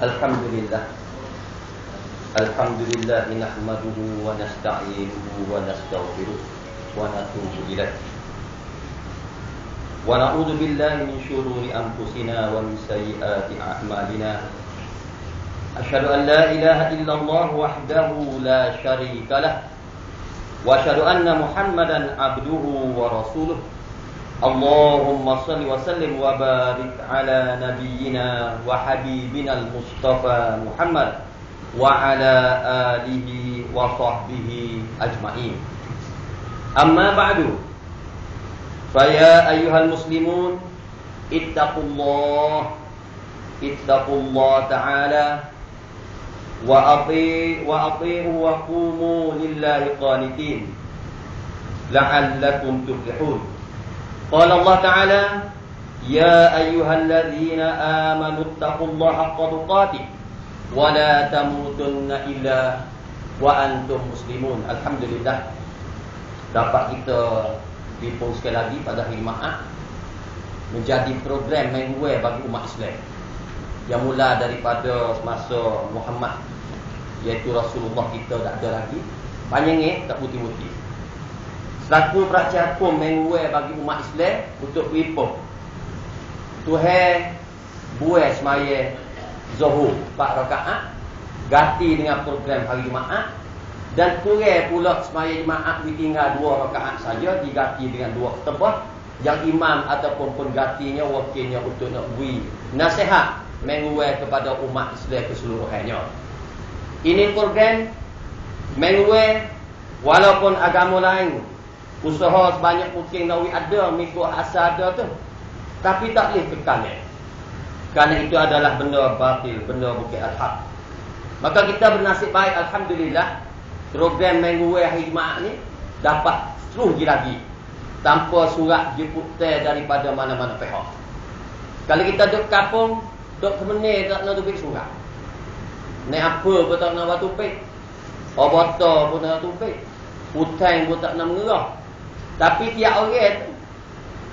Alhamdulillah. Alhamdulillah nahmaduhu wa nasta'inuhu wa nastaghfiruh wa natubu ilaih. Wa na'udzu billahi min syururi anfusina wa min sayyiati a'malina. Asyhadu an la ilaha illallah wahdahu la syarika lah. Wa asyhadu anna Muhammadan abduhu wa rasuluh. Allahumma salli wa sallim wa barik ala nabiyyina wa habibina al-Mustafa Muhammad wa ala alihi wa sahbihi ajma'in. Amma ba'du. Faya ayyuhal muslimun, ittaqullah ta'ala wa ati'u wa qumu lillahi qanitin la'allakum tuflihun. Qala Allah Ta'ala, ya ayyuhalladzina amanu ittaqullaha haqqa tuqatih wa la tamutunna illa wa antum muslimun. Alhamdulillah, dapat kita dipun sekali lagi pada hari Jumaat menjadi program mingguan bagi umat Islam yang mula daripada masa Muhammad, iaitu Rasulullah kita tak ada lagi, panjangnya tak putih-putih. Selaku percakap mingguan bagi umat Islam untuk wipo Tuhan buat semaya Zuhur 4 rakaat ganti dengan program hari Jumaat, dan kurang pula semaya Jumaat ditinggal 2 rakaat saja diganti dengan 2 khutbah yang imam ataupun penggantinya wakilnya untuk nak beri nasihat mingguan kepada umat Islam keseluruhannya. Ini program mingguan walaupun agama lain usaha sebanyak mungkin nawi ada, mengikut asal ada tu, tapi tak boleh kekal. Kerana itu adalah benda batil, benda bukan al-haq. Maka kita bernasib baik, alhamdulillah, program mingguan hari Jumaat ni dapat terus lagi tanpa surat jemputan daripada mana-mana pihak. Kalau kita duduk kampung, duduk kemenir tak nak tupik surat. Naik apa pun tak nak buat tupik. Obata pun tak nak tupik. Hutang pun tak nak mengerah. Tapi tiap orang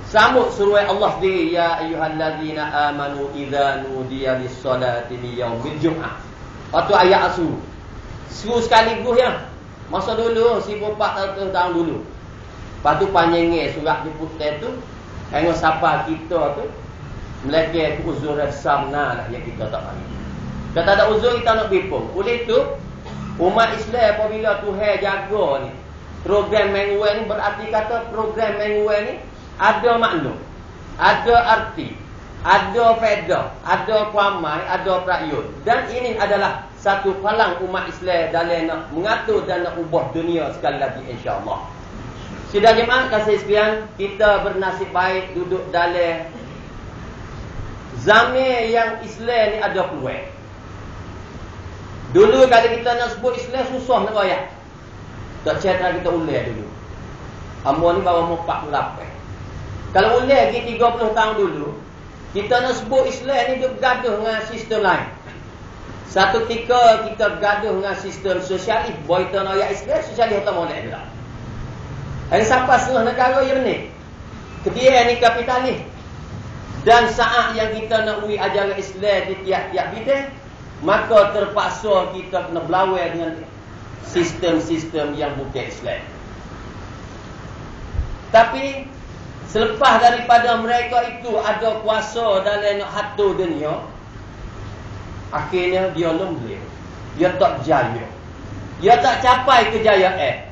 sambut suruh Allah sendiri, ya ayyuhallazina amanu idza nudiya lis-salati min yaumil jum'ah. Atau ayat asal. Suruh sekaligus ya. Masa dulu 1400 tahun dulu. Lepas tu panjangnya surat jemputan tu, hanya siapa kita tu melaka uzur samna lah yang kita tak panggil. Kalau tak ada uzur kita nak bipung. Oleh itu umat Islam apabila Tuhan jaga ni program mingguan ni, berarti kata program mingguan ni ada makna, ada arti, ada faedah, ada kuamai, ada prakyut. Dan ini adalah satu palang umat Islam dalam nak mengatur dan nak ubah dunia sekali lagi, insya-Allah. Sidang jemaah kasih sekalian, kita bernasib baik duduk dalam zaman yang Islam ni ada peluang. Dulu kalau kita nak sebut Islam susah nak royak. Tak cerita kita ulang dulu. Amor ni baru 48. Kalau ulang lagi 30 tahun dulu, kita nak sebut Islam ni dia bergaduh dengan sistem lain. Satu ketika kita bergaduh dengan sistem sosialis, boy kita nak ayat Islam, sosialis tak molek pula. Ada siapa setengah negara yang ni? Kedia ni kapitalis. Dan saat yang kita nak ui ajaran Islam di tiap-tiap bidang, maka terpaksa kita kena berlawan dengan sistem-sistem yang bukan Islam. Tapi selepas daripada mereka itu ada kuasa dalam nak hatur dunia, akhirnya dia lemah. Dia tak jaya. Dia tak capai kejayaan.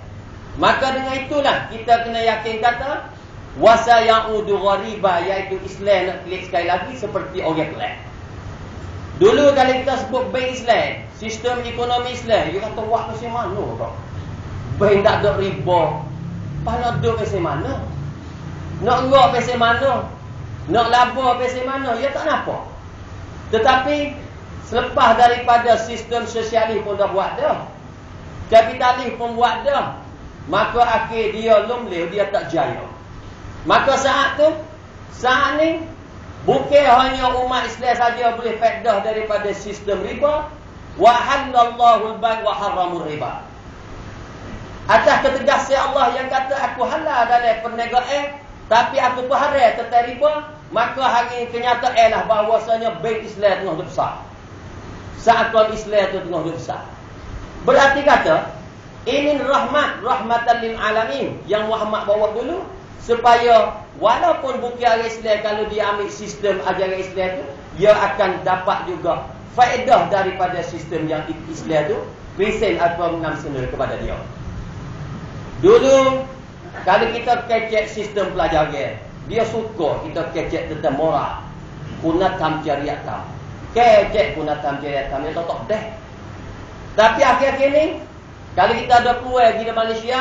Maka dengan itulah kita kena yakin kata wasa ya'udu ghariba, iaitu Islam nak klik sekali lagi seperti orang lain. Dulu kalau kita sebut bank Islam, sistem ekonomi Islam, dia kata buat macam mana kau? Bank tak ada riba. Nak duduk macam mana? Nak ngok macam mana? Nak laba macam mana? Dia tak nampak. Tetapi selepas daripada sistem sosialis pun dah buat dah, kapitalis pun buat dah, maka akhir dia lemah, dia tak jaya. Maka saat ni bukan hanya umat Islam saja boleh faedah daripada sistem riba. Wa halallahu al-bay' wa harramur riba. Atas ketegasan Allah yang kata aku halal dalam perniagaan, tapi aku haram tentang riba, maka hari ini kenyataan lah bahawasanya bank Islam tengah besar. seakan Islam tu tengah besar. Berarti kata ini rahmatan lil alamin yang Muhammad bawa dulu, supaya walaupun bukan orang Islam, kalau dia ambil sistem ajaran Islam tu, dia akan dapat juga faedah daripada sistem yang Islam tu present atau mengambil kepada dia. Dulu kalau kita kecek sistem pelajaran, dia suka kita kecek tentang moral, kunatam syariatam. Kecek kunatam syariatam dia tak deh. Tapi akhir-akhir ni kalau kita ada peluang di Malaysia,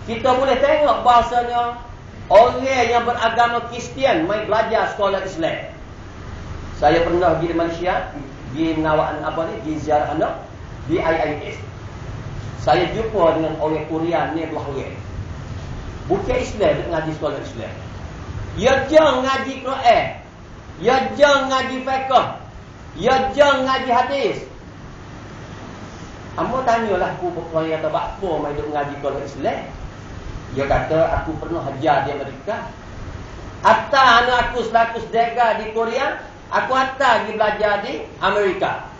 kita boleh tengok bahasanya orang yang beragama Kristian mai belajar sekolah Islam. Saya pernah pergi di Malaysia, di mengawal di ziarah anak di IIS. Saya jumpa dengan orang Korea ni belah orang. Bukan Islam, dia ngaji sekolah Islam. Ya jangan ngaji Quran. Ya jangan ngaji fiqh. Ya jangan ngaji hadis. Amo tanyalah aku perkara kata apa mai duk ngaji sekolah Islam. Dia kata aku pernah hajar di Amerika. Atta anak aku selaku sedega di Korea, aku hantar pergi belajar di Amerika.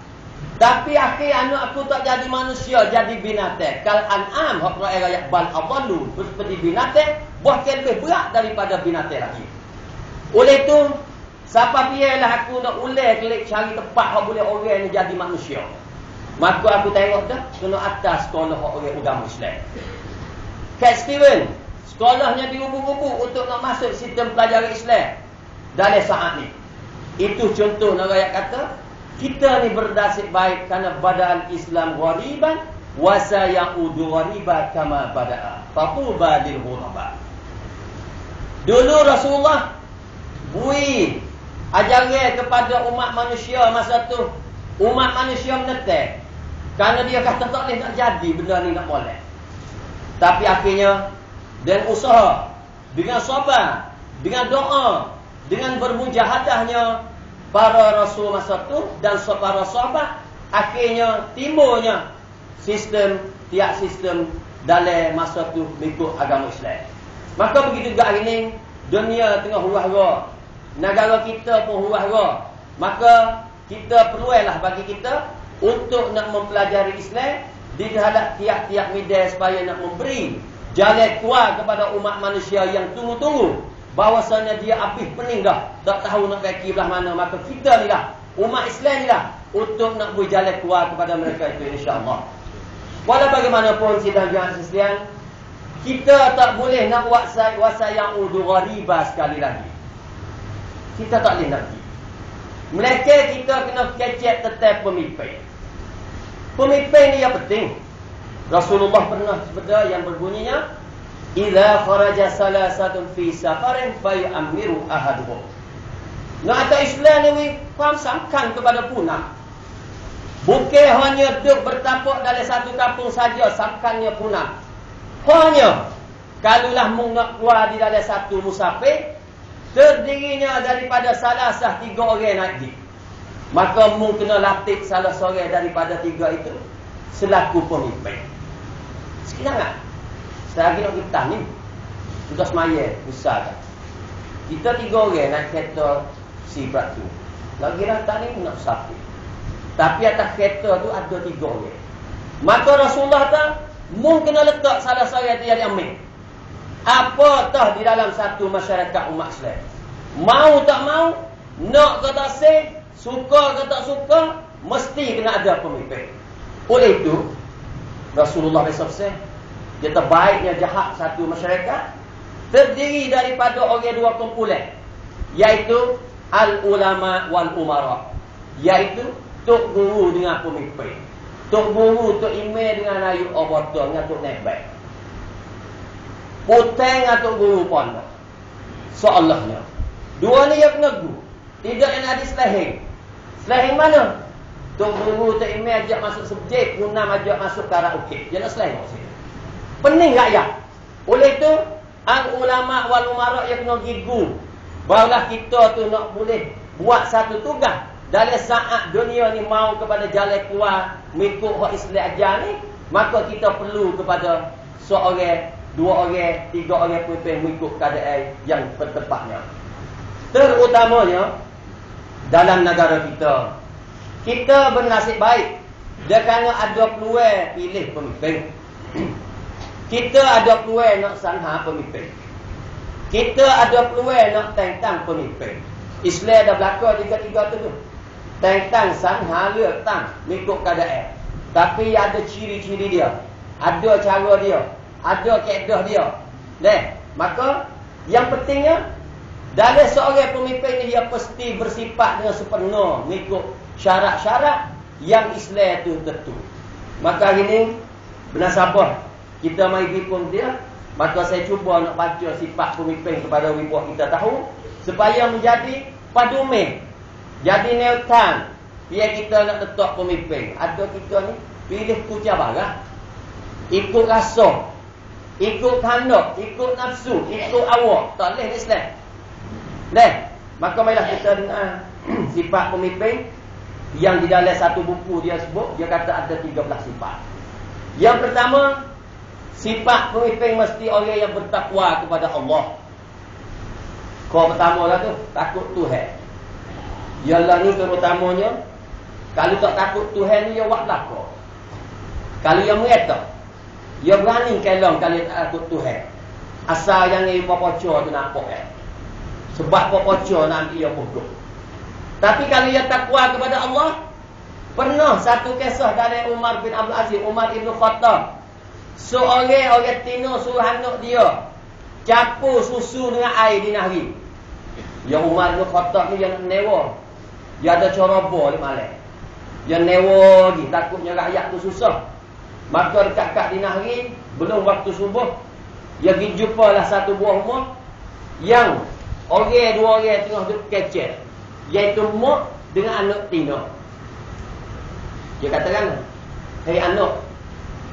Tapi akhir anak aku tak jadi manusia, jadi binatang. Kal an'am hak ayat bal adallu, seperti binatang, bahkan lebih berat daripada binatang lagi. Oleh itu, siapa pialah aku nak ulai kelik cari tempat hak boleh orang ni jadi manusia. Maka aku tengok dah kena atas sekolah orang agama Islam. Cat Steven, sekolahnya diubur-ubur untuk nak masuk sistem pelajaran Islam dalam saat ni. Itu contoh nak rakyat kata, kita ni berdasik baik kerana badal Islam ghariban wa sayaudu ghariban kama bada'a. Fatuba lil ghuraba. Dulu Rasulullah bui ajaran kepada umat manusia masa tu. Umat manusia menentang. Kerana dia kata tak boleh nak jadi benda ni nak boleh. Tapi akhirnya dengan usaha, dengan sabar, dengan doa, dengan bermujahadahnya para rasul masa tu dan para sahabat, akhirnya timbulnya tiap sistem dalam masa tu mengikut agama Islam. Maka begitu juga hari ni dunia tengah huru-hara, negara kita pun huru-hara. Maka kita perlulah bagi kita untuk nak mempelajari Islam di dalam tiap-tiap media supaya nak memberi jalan keluar kepada umat manusia yang tunggu-tunggu bahawasanya dia habis pening dah, tak tahu nak pergi belah mana. Maka kita ni lah, umat Islam ni lah, untuk nak beri jalan keluar kepada mereka itu, insya-Allah. Walau bagaimanapun sidang jemaah sekalian, kita tak boleh nak wasa yang udu ghariba sekali lagi. Kita tak boleh nak pergi. Mereka kita kena kecek tetap pemimpin. Pemimpin ni yang penting. Rasulullah pernah sebut yang berbunyinya, idza kharaja salasatun fi safarin fayamiru ahaduhum. Nak ada Islam ni faham samkan kepada punah. Bukan hanya duduk bertapak dalam satu kampung saja samkannya punah. Hanya kalulah mung nak keluar di dalam satu musafir, terdirinya daripada salasah 3 orang naik. Maka mung kena latih salah seorang daripada 3 itu selaku pemimpin. Sekian selagi nak kita ni sudah semaya besar kan? Kita 3 orang naik kereta si berat tu. Lagi rata ni nak sapi. Tapi atas kereta tu ada 3 orang. Maka Rasulullah tak mung kena letak salah seorang tu jadi amir. Apa tah di dalam satu masyarakat umat Islam. Mau tak mau, nak ke tak say, suka ke tak suka, mesti kena ada pemimpin. Oleh itu Rasulullah SAW, dia terbaiknya jahat satu masyarakat terdiri daripada orang 2 kumpulan, iaitu al-ulama wal-umara, iaitu tok guru dengan pemimpin. Tok guru, tok imam dengan ayuk obotong dengan tok nebak. Puteng atau guru pondok. Soalnya dua ni yang kena guru. Tidak yang ada selahing. Selahing mana? Tok guru, tok imam ajak masuk subjek, punam ajak masuk karaoke. Dia nak selahing maksudnya. Pening rakyat. Oleh itu al-ulama wal-umara yang kena gigu. Barulah kita tu nak boleh buat satu tugas. Dalam saat dunia ni mau kepada jalan keluar mengikut hak Islam ajar ni, maka kita perlu kepada seorang, 2 orang, 3 orang pemimpin mengikut keadaan yang bertepatnya. Terutamanya dalam negara kita, kita bernasib baik. Dia kena ada peluang pilih pemimpin. Kita ada peluang nak sanha pemimpin. Kita ada peluang nak tentang pemimpin. Islam dah berlaku tiga-tiga tu. Tentang sanha ลือกตั้ง mengikut keadaan. Tapi ada ciri-ciri dia. Ada cara dia. Ada kaedah dia. Maka yang pentingnya dalam seorang pemimpin ni dia pasti bersifat dengan sempurna mengikut syarat-syarat yang Islam tu tentu. Maka hari ni bernasabah kita mai pun dia, maka saya cuba nak baca sifat pemimpin kepada wibuah kita tahu supaya menjadi padume, jadi neutral. Biar kita nak letak pemimpin, ada kita ni pilih kucah barang, ikut rasa, ikut kandok, ikut nafsu, ikut awak, tak boleh Islam. Maka marilah kita dengar sifat pemimpin yang di dalam satu buku dia sebut, dia kata ada 13 sifat. Yang pertama, sifat pemimpin mesti orang yang bertakwa kepada Allah. Kau pertama lah tu, takut Tuhan. Ialah ni terutamanya, kalau tak takut Tuhan ni, dia buat belakang. Kalau dia merata, dia berani kelong kalau tak takut Tuhan. Asal yang ni popocor tu nampak sebab popocor nanti dia bodoh. Tapi kalau dia takwa kepada Allah, pernah satu kisah dari Umar bin Abdul Aziz, Umar ibn Khattab. Seorang tino suruh anak dia campur susu dengan air di nahri. Yang Umar ibn Khattab ni yang newa. Dia ada ceroboh di malam. Dia newa lagi, takutnya rakyat tu susah. Maka dekat-dekat di nahri, belum waktu subuh, dia pergi jumpalah satu buah rumah yang dua orang tengah duduk kecil, iaitu mak dengan anak tino. Dia katakan, hei anak,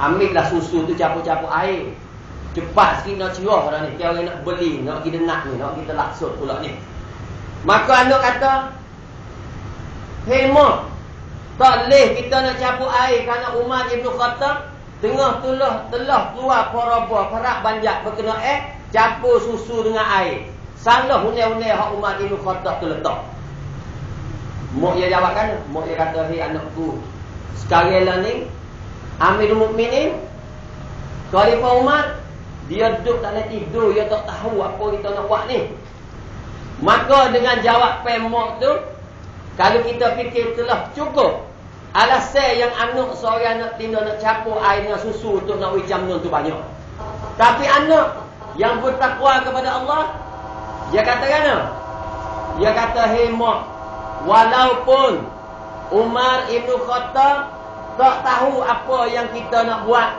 ambillah susu tu campur-campur air. Cepat sikit nak cerah orang ni. Dia orang nak beli, nak kita nak ni, nak kita laksud pula ni. Maka anak kata, hei mak, tak boleh kita nak campur air kerana Umar ibn Khattab tengah telah keluar perak banjak berkena campur susu dengan air. Salah unai-unai hak Umar ibn Khattab tu letak. Mak dia jawab kan, mak dia kata, hei anakku, sekarang lah ni Amirul Mukminin Khalifah Umar, dia duduk tak boleh tidur, dia tak tahu apa kita nak buat ni. Maka dengan jawab mak tu, kalau kita fikir telah cukup alasan yang anak seorang anak tino nak campur air dengan susu untuk nak uji jamnun tu banyak. Tapi anak yang bertakwa kepada Allah, dia kata kan? Dia kata, hei mak, walaupun Umar ibn Khattab tak tahu apa yang kita nak buat,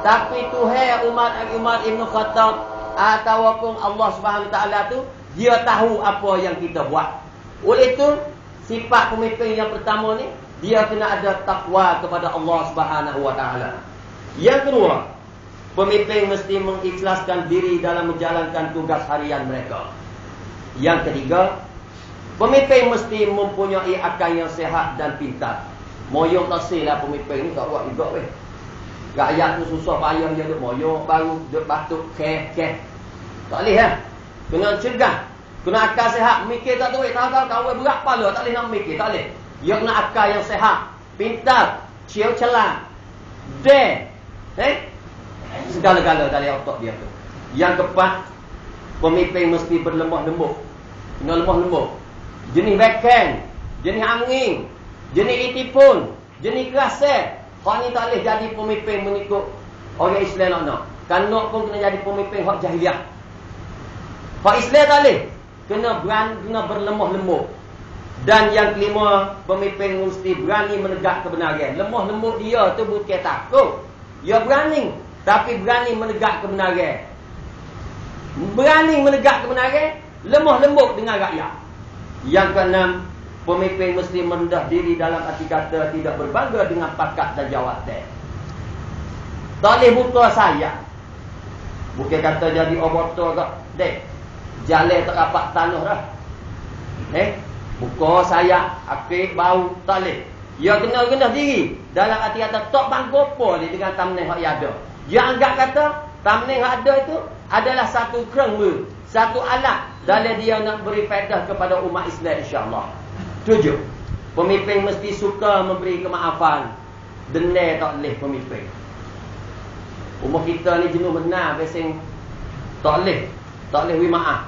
tapi Tuhan Umar ibn Khattab ataupun Allah Subhanahu Taala tu, dia tahu apa yang kita buat. Oleh itu, sifat pemimpin yang pertama ni, dia kena ada takwa kepada Allah Subhanahu Wa Taala. Yang kedua, pemimpin mesti mengikhlaskan diri dalam menjalankan tugas harian mereka. Yang ketiga, pemimpin mesti mempunyai akal yang sehat dan pintar. Moyok tak silah pemimpin ni tak buat juga weh. Rakyat tu susah payah dia duk moyok, baru duk batuk keh. Tak boleh Kena cegah. Kena akal sehat, mikir tak tahu tahu berat kepala, tak boleh nak mikir, tak boleh. Dia kena akal yang sehat, pintar, ciau celang. Segala-gala dari otak dia tu. Yang keempat, pemimpin mesti berlemah lembut. Kena lemah lembut. Jenis backhand, jenis angin, jenis itipun, jenis kerasa. Hak ni tak boleh jadi pemimpin mengikut orang Islam nak. Kan pun kena jadi pemimpin hak jahiliah. Hak Islam tak boleh. Kena berlemah lembut. Dan yang kelima, pemimpin mesti berani menegak kebenaran. Lemah lembut dia tu bukan takut. Dia berani, tapi berani menegak kebenaran. Berani menegak kebenaran, lemah lembut dengan rakyat. Yang keenam, pemimpin mesti merendah diri dalam arti kata tidak berbangga dengan pangkat dan jawatan. Tak boleh buta sayap. Bukan kata jadi obotor tak. Jalan tak dapat tanah dah. Buka sayap, akik bau, tak boleh. Dia kena rendah diri dalam arti kata tak bangga apa dia dengan tamnen hak yang ada. Dia anggap kata tamnen yang ada itu adalah satu kerangka, satu alat dalam dia nak beri faedah kepada umat Islam insya-Allah. 7. Pemimpin mesti suka memberi kemaafan. Dendam tak boleh pemimpin. Umur kita ni jenuh benar, biasanya tak boleh. Tak boleh beri maaf.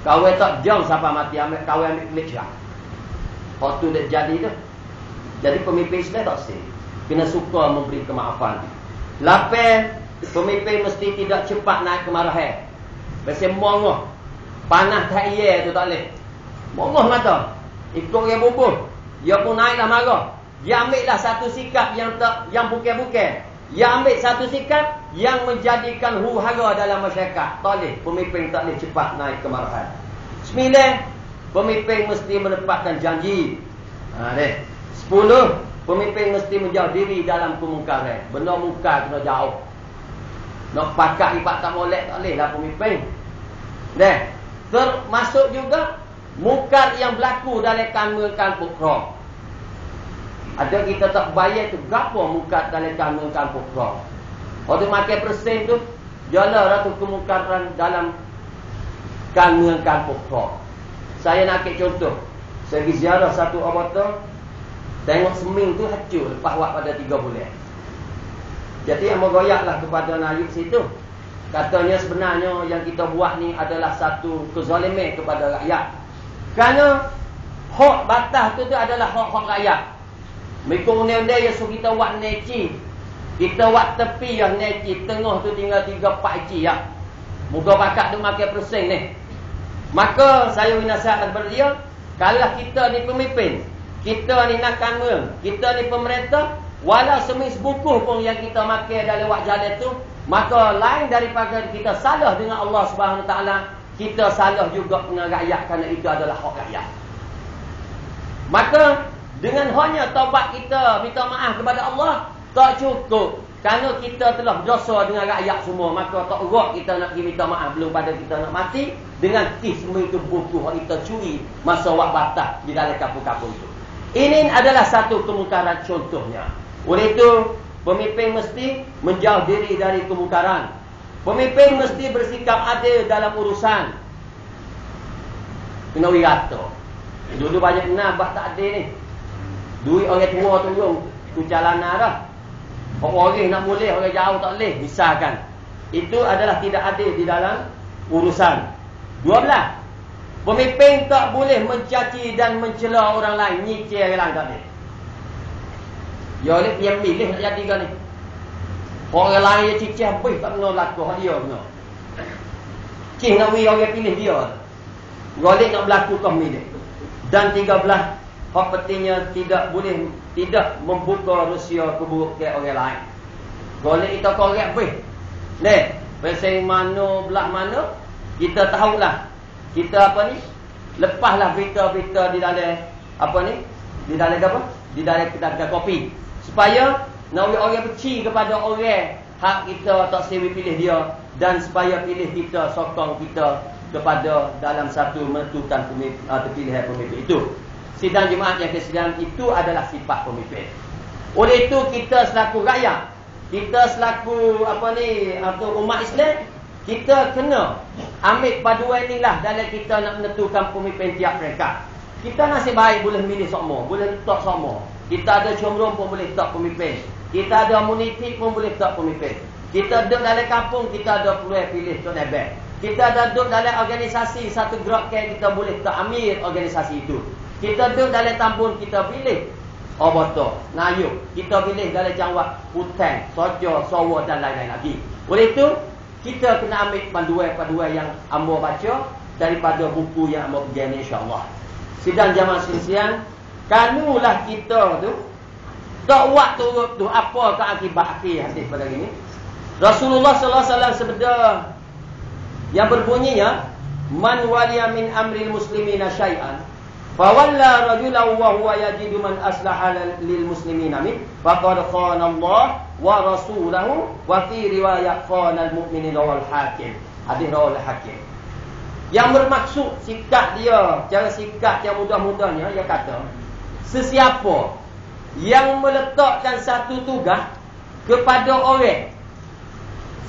Kawan tak jauh siapa mati, kawan ambil klik syah. Waktu dia jadi tu. Jadi pemimpin Islam tak sih. Kena suka memberi kemaafan. Lapar, pemimpin mesti tidak cepat naik kemarahan. Biasanya mongoh. Panas tak iya tu tak boleh. Mongoh mata. Ikut dia bubuh. Dia pun naiklah marah. Dia ambillah satu sikap yang bukan-bukan. Dia ambil satu sikap yang menjadikan huru-hara dalam masyarakat. Tak boleh. Pemimpin tak boleh cepat naik kemarahan. 9. Pemimpin mesti menepatkan janji. 10. Pemimpin mesti menjauh diri dalam kemungkaran. Benda mungkar kena jauh. Nak pakat lipat tak molek tak boleh lah pemimpin. Termasuk juga mungkar yang berlaku dalam kampung pokok. Ada kita tak bayar tu gapo mungkar dalam kampung pokok. Orang makan persen tu jalan tu kemungkaran dalam kampung pokok. Saya nak ambil contoh. Saya pergi ziarah satu abata. Tengok seming tu hancur lepas buat pada 3 bulan. Jadi yang meroyaklah kepada Nayib situ. Katanya sebenarnya yang kita buat ni adalah satu kezaliman kepada rakyat. Kerana hak batas tu adalah hak-hak rakyat. Mereka undang-undang yang suruh kita buat neci. Kita buat tepi yang neci. Tengah tu tinggal 3-4 inci ya. Moga pakat tu makan persen ni. Maka saya nasihatkan kepada dia. Kalau kita ni pemimpin, kita ni nak kampung, kita ni pemerintah, walau semis bukuh pun yang kita makan dalam wak jalan tu, maka lain daripada kita salah dengan Allah Subhanahu Taala, kita salah juga dengan rakyat kerana itu adalah hak rakyat. Maka dengan hanya taubat kita minta maaf kepada Allah tak cukup. Kerana kita telah berdosa dengan rakyat semua, maka tak urut kita nak pergi minta maaf belum pada kita nak mati dengan semua itu buku yang kita curi masa wak batas di dalam kampung-kampung itu. Ini adalah satu kemungkaran contohnya. Oleh itu, pemimpin mesti menjauh diri dari kemungkaran. Pemimpin mesti bersikap adil dalam urusan. Kena wirata. Dulu banyak benar tak adil ni. Duit orang tua tolong tu calana dah. Orang nak boleh, orang jauh tak boleh. Misalkan. Itu adalah tidak adil di dalam urusan. 12. Pemimpin tak boleh mencaci dan mencela orang lain. Nyicir orang lain tak boleh. Ya boleh dia milih nak jadi kan ni. Orang lain yang cicir habis tak kena berlaku. Dia kena. Cik nak beri orang pilih dia. Golek nak berlaku kau milih. Dan 13. Hak pentingnya tidak boleh tidak membuka rahsia keburukan orang lain. Golek kita korek habis. Pasal mana belah mana kita tahulah. Kita apa ni? Lepaslah berita-berita di dalam apa ni? Di dalam apa? Di dalam kedai kopi. Supaya nak orang benci kepada orang hak kita tak sewi pilih dia dan supaya pilih kita, sokong kita kepada dalam satu menentukan pilihan pemimpin itu. Sidang jemaat yang kesidang itu adalah sifat pemimpin. Oleh itu kita selaku rakyat, kita selaku apa ni atau umat Islam, kita kena ambil paduan inilah dalam kita nak menentukan pemimpin tiap mereka. Kita nasib baik boleh milih semua, boleh letak semua. Kita ada comrong pun boleh letak pemimpin. Kita ada komuniti pun boleh letak pemimpin. Kita duduk dalam kampung, kita ada peluang pilih Tok Nebel. Kita ada duduk dalam organisasi, satu gerakan kita boleh letak amir organisasi itu. Kita duduk dalam tambun, kita pilih Oboto, Nayuk. Kita pilih dalam jawab Hutan, Sojo, Sowo dan lain-lain lagi. Oleh itu, kita kena ambil panduan-panduan yang amba baca daripada buku yang amba pergi ni insya-Allah. Sidang jamaah sekalian, kanulah kita tu tak buat turut tu apa ke akibat akhir hadis pada ini. Rasulullah sallallahu alaihi wasallam sabda yang berbunyinya, man waliya min amril muslimina syai'an fa walla rajulan wa huwa yajidu man aslaha lil muslimina min faqad khana Allah wa rasulahu wa fi riwayat khana al mu'minin wal hakim. Hadis rawal hakim. Yang bermaksud sikap dia, cara sikap yang mudah-mudahnya dia kata, sesiapa yang meletakkan satu tugas kepada orang,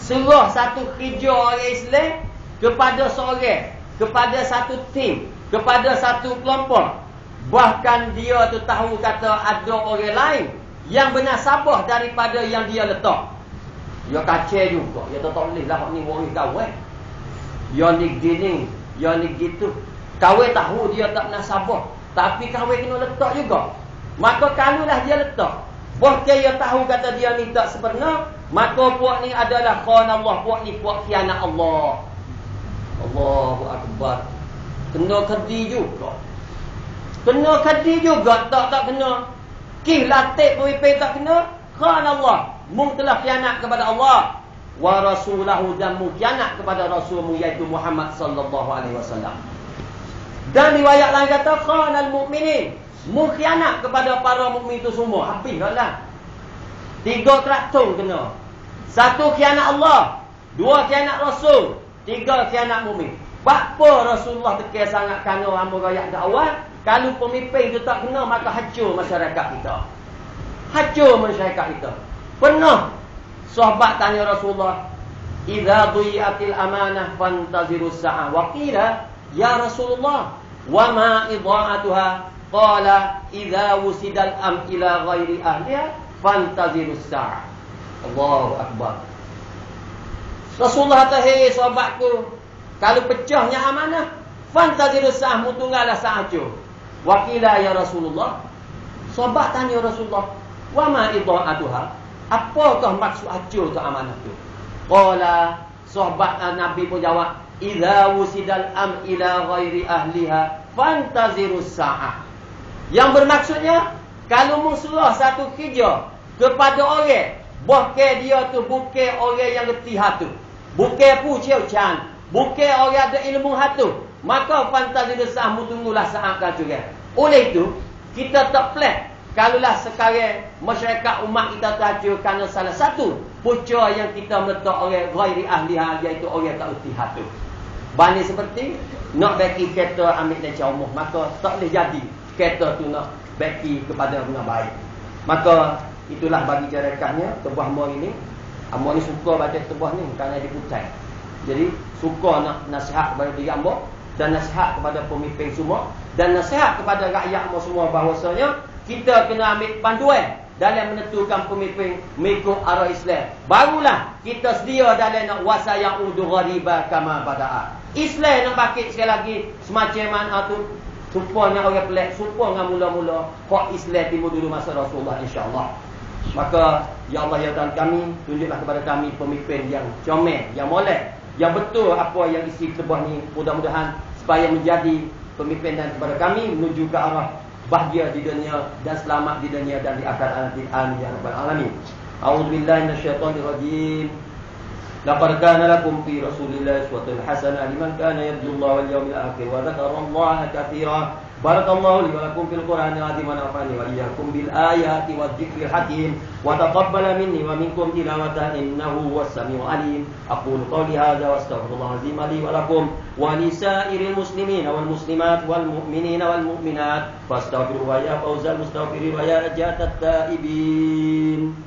serah satu kerja orang Islam kepada seorang, kepada satu tim, kepada satu kelompok, Bahkan dia tu tahu kata ada orang lain yang bernasabah daripada yang dia letak. Dia kacau juga. Dia tak boleh lah ni waris kawan. Dia ni gini, dia ni gitu. Kawan tahu dia tak bernasabah, tapi kawan kena letak juga. Maka kalulah dia letak, bahkan dia tahu kata dia ni tak sebenar, maka puak ni adalah khan Allah, puak ni puak khianat Allah. Allahu Akbar. Kena kedi juga. Kena kedi juga, tak kena. Kih latih pemimpin tak kena. Khan Allah, mu telah khianat kepada Allah wa rasulahu, dan mu khianat kepada rasulmu iaitu Muhammad sallallahu alaihi wasallam. Dan riwayat lain kata khanal mukminin, mu khianat kepada para mukmin itu semua. Habislah. 3 keratung kena. 1 khianat Allah, 2 khianat Rasul, 3 khianat mukmin. Apa Rasulullah tekan sangat kena hamba rakyat dakwah? Kalau pemimpin itu tak kena, maka hancur masyarakat kita. Hancur masyarakat kita. Pernah sahabat tanya Rasulullah, "Idza dhiyatil amanah fantazirus sa'ah." Wa qila, "Ya Rasulullah, wa ma idha'atuha?" Qala, "Idza wusidal am ila ghairi ahliha fantazirus sa'ah." Allahu Akbar. Rasulullah kata, "Hei sahabatku, kalau pecahnya amanah, fantazirus sa'ah, mu tunggalah sa'ah hancur." Wa qila, "Ya Rasulullah." Sahabat tanya Rasulullah, "Wa ma idha'atuha?" Apakah maksud hancur tu amanah tu? Qala, sahabat Nabi pun jawab, "Idza wusidal am ila ghairi ahliha fantazirus sa'ah." Yang bermaksudnya, kalau musuh satu kerja kepada orang, bahkan dia tu bukan orang yang reti hatu, bukan pucau can, bukan orang ada ilmu hatu, maka fantazirus sa'ah, mu tunggulah saat kacuran. Oleh itu, kita tak pelik kalaulah sekarang masyarakat umat kita terhancur kerana salah satu pucau yang kita meletak orang ghairi ahliha, iaitu orang tak reti hatu. Banding seperti nak bagi kereta ambil lecah umum, maka tak boleh jadi kereta tu nak bagi kepada guna baik. Maka itulah bagi cerakahnya tebah mo ini. Amo ni suka baca tebah ni kerana dia putai. Jadi suka nak nasihat kepada diri amo, dan nasihat kepada pemimpin semua, dan nasihat kepada rakyat amo semua, bahawasanya kita kena ambil panduan dalam menentukan pemimpin mengikut arah Islam. Barulah kita sedia dalam nak wasayaudu ghariba kama bada'a. Islam nak bakit sekali lagi semacam mana tu, supaya orang pelik, supaya dengan mula-mula hak Islam timur dulu masa Rasulullah, insya-Allah. Maka ya Allah ya Tuhan kami, tunjuklah kepada kami pemimpin yang comel, yang molek, yang betul apa yang isi tebah ni. Mudah-mudahan supaya menjadi pemimpin dan kepada kami menuju ke arah bahagia di dunia dan selamat di dunia dan di akhirat nanti. Amin ya rabbal alamin. A'udzubillahi minasyaitonir rajim. Laqad kana lakum fi Rasulillahi uswatun hasanah liman kana yarjullaha wal yawmil akhir wa dzakarallaha katsiran. Barakallahu li wa lakum fil Qur'anil azim wa nafa'ani wa iyyakum bil ayati wadh-dhikril hakim wa taqabbala minni wa minkum tilawatan innahu huwas samiul alim. Aqulu qawli hadza wa astaghfirullahal azim li wa lakum wa lisa'iril muslimina wal muslimat wal mu'minina wal mu'minat fastaghfiru wa ya fawzal mustaghfirin wa ya najatat taibin.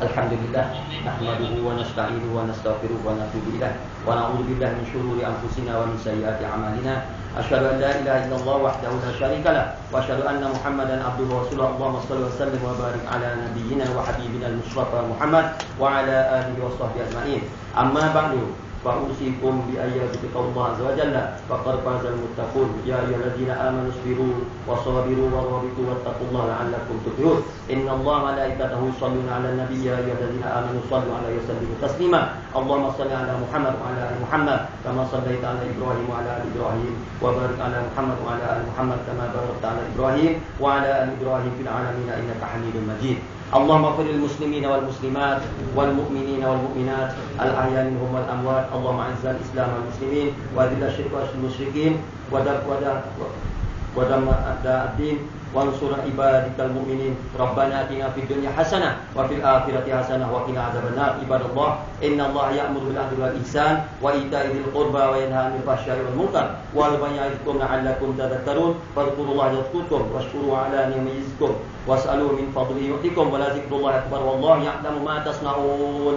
Alhamdulillah, nahmaduhu wa nasta'inuhu wa nastaghfiruhu wa natubu ilaih wa na'udzu billahi min shururi anfusina wa min sayyiati a'malina. Asyhadu an la ilaha illallah wahdahu la syarika lah wa asyhadu anna Muhammadan abduhu wa rasuluhu. Allahumma shalli wa sallim wa barik ala nabiyyina wa habibina al-mustafa Muhammad wa ala alihi wa sahbihi ajma'in. Amma ba'du, fa'usikum bi ayati Allah azza wa jalla faqad fazal muttaqun. Ya ayyuhalladzina amanu sabiru wa sabiru wa rabitu wattaqullaha la'allakum tuflihun. Innallaha malaikatahu yusholluna 'alan nabiy ya ayyuhalladzina amanu shallu 'alaihi wa sallimu taslima. Allahumma shalli 'ala Muhammad wa 'ala ali Muhammad kama shallaita 'ala Ibrahim wa 'ala ali Ibrahim wa barik 'ala Muhammad wa 'ala ali Muhammad kama barakta 'ala Ibrahim wa 'ala ali Ibrahim fil 'alamin innaka Hamidum Majid. Allahumma ighfir lil muslimina wal muslimat wal mu'minina wal mu'minat al ahya minhum wal amwat. Allahumma 'izzal islam wal muslimin wa adhil asyirka wal musyrikin wa ودمر أعداء الدين وانصر عبادك المؤمنين ربنا آتنا في الدنيا حسنة وفي الآخرة حسنة وقنا عذاب النار عباد الله إن الله يأمر بالعدل والإحسان وإيتاء ذي القربى وينهى عن الفحشاء والمنكر والبغي يعظكم لعلكم تذكرون فاذكروا الله يذكركم واشكروا على نعمه يزدكم واسألوا من فضله يؤتكم ولذكر الله أكبر والله يعلم ما تصنعون